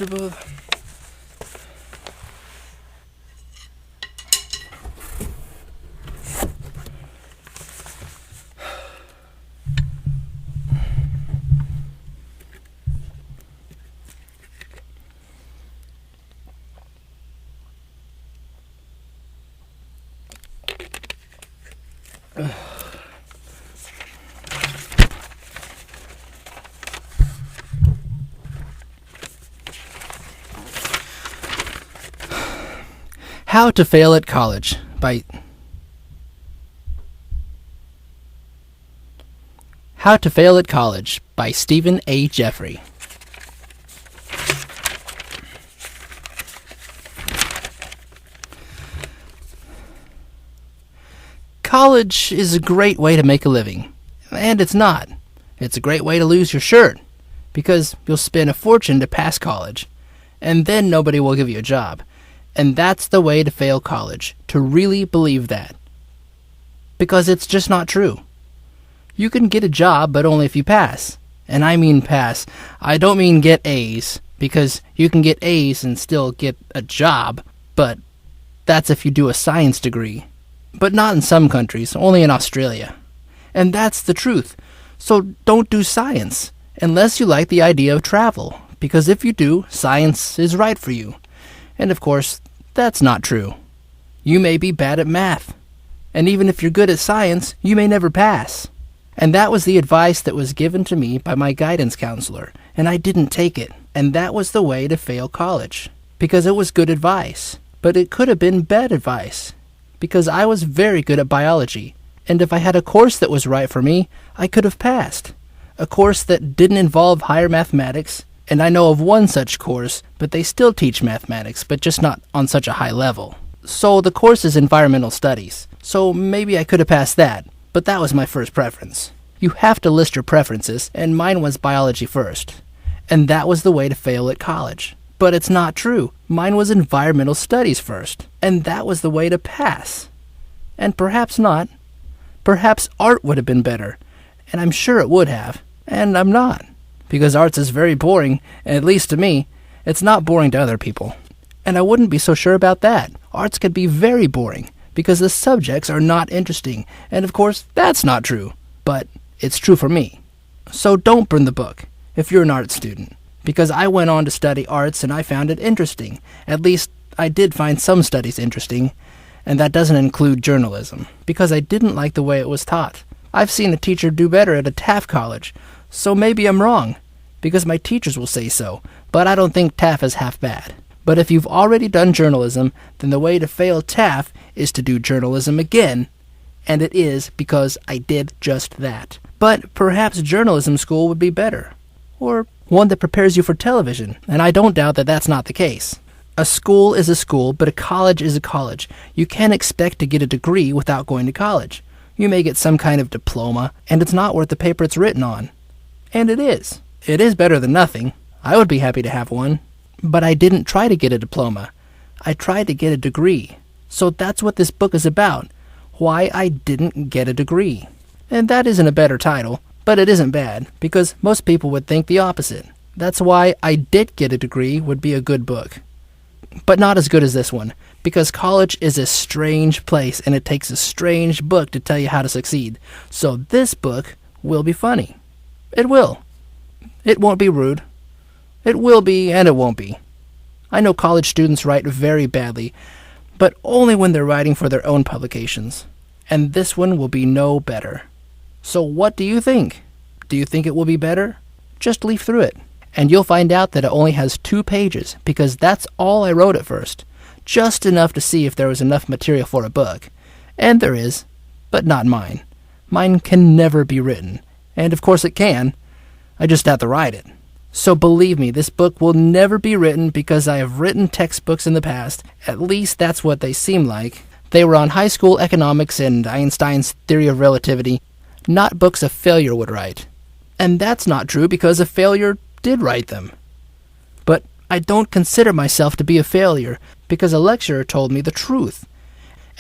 comfortable. How to Fail at College by How to Fail at College by Stephen A. Jeffrey. College is a great way to make a living, and it's not. It's a great way to lose your shirt, because you'll spend a fortune to pass college, and then nobody will give you a job. And that's the way to fail college, to really believe that. Because it's just not true. You can get a job, but only if you pass. And I mean pass. I don't mean get A's, because you can get A's and still get a job, but that's if you do a science degree. But not in some countries, only in Australia. And that's the truth. So don't do science, unless you like the idea of travel, because if you do, science is right for you. And of course, that's not true. You may be bad at math. And even if you're good at science, you may never pass. And that was the advice that was given to me by my guidance counselor, and I didn't take it. And that was the way to fail college, because it was good advice. But it could have been bad advice, because I was very good at biology. And if I had a course that was right for me, I could have passed. A course that didn't involve higher mathematics. And I know of one such course, but they still teach mathematics, but just not on such a high level. So the course is environmental studies. So maybe I could have passed that, but that was my first preference. You have to list your preferences, and mine was biology first. And that was the way to fail at college. But it's not true. Mine was environmental studies first, and that was the way to pass. And perhaps not. Perhaps art would have been better, and I'm sure it would have, and I'm not. Because arts is very boring, and at least to me. It's not boring to other people. And I wouldn't be so sure about that. Arts could be very boring, because the subjects are not interesting, and of course, that's not true. But it's true for me. So don't burn the book, if you're an art student. Because I went on to study arts, and I found it interesting. At least, I did find some studies interesting, and that doesn't include journalism, because I didn't like the way it was taught. I've seen a teacher do better at a Htfac college, so maybe I'm wrong, because my teachers will say so, but I don't think TAF is half bad. But if you've already done journalism, then the way to fail TAF is to do journalism again, and it is because I did just that. But perhaps journalism school would be better, or one that prepares you for television, and I don't doubt that that's not the case. A school is a school, but a college is a college. You can't expect to get a degree without going to college. You may get some kind of diploma, and it's not worth the paper it's written on. And it is. It is better than nothing. I would be happy to have one. But I didn't try to get a diploma. I tried to get a degree. So that's what this book is about. Why I didn't get a degree. And that isn't a better title, but it isn't bad, because most people would think the opposite. That's why I Did Get a Degree would be a good book. But not as good as this one, because college is a strange place, and it takes a strange book to tell you how to succeed. So this book will be funny. It will. It won't be rude. It will be, and it won't be. I know college students write very badly, but only when they're writing for their own publications. And this one will be no better. So what do you think? Do you think it will be better? Just leaf through it, and you'll find out that it only has 2 pages, because that's all I wrote at first. Just enough to see if there was enough material for a book. And there is, but not mine. Mine can never be written. And of course it can. I just have to write it. So believe me, this book will never be written, because I have written textbooks in the past. At least that's what they seem like. They were on high school economics and Einstein's theory of relativity, not books a failure would write. And that's not true, because a failure did write them. But I don't consider myself to be a failure, because a lecturer told me the truth.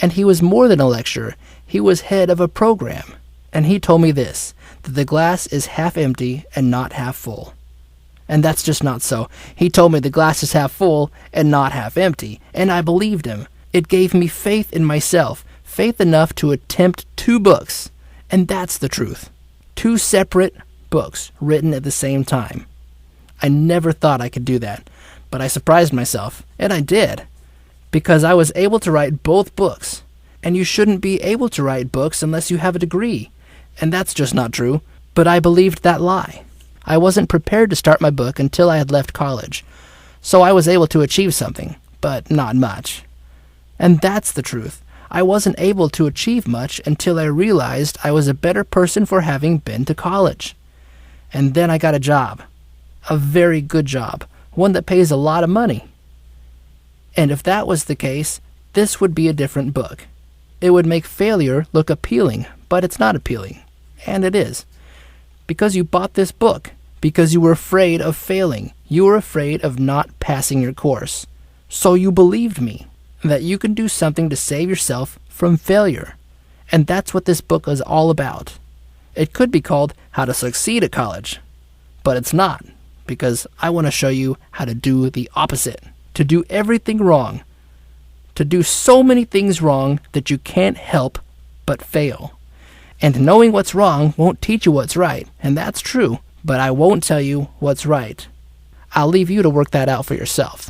And he was more than a lecturer. He was head of a program. And he told me this, that the glass is half empty and not half full. And that's just not so. He told me the glass is half full and not half empty, and I believed him. It gave me faith in myself, faith enough to attempt 2 books. And that's the truth. 2 separate books written at the same time. I never thought I could do that, but I surprised myself, and I did, because I was able to write both books. And you shouldn't be able to write books unless you have a degree. And that's just not true, but I believed that lie. I wasn't prepared to start my book until I had left college, so I was able to achieve something, but not much. And that's the truth. I wasn't able to achieve much until I realized I was a better person for having been to college. And then I got a job. A very good job. One that pays a lot of money. And if that was the case, this would be a different book. It would make failure look appealing, but it's not appealing. And it is. Because you bought this book. Because you were afraid of failing. You were afraid of not passing your course. So you believed me. That you can do something to save yourself from failure. And that's what this book is all about. It could be called How to Succeed at College. But it's not. Because I want to show you how to do the opposite. To do everything wrong. To do so many things wrong that you can't help but fail. And knowing what's wrong won't teach you what's right. And that's true. But I won't tell you what's right. I'll leave you to work that out for yourself.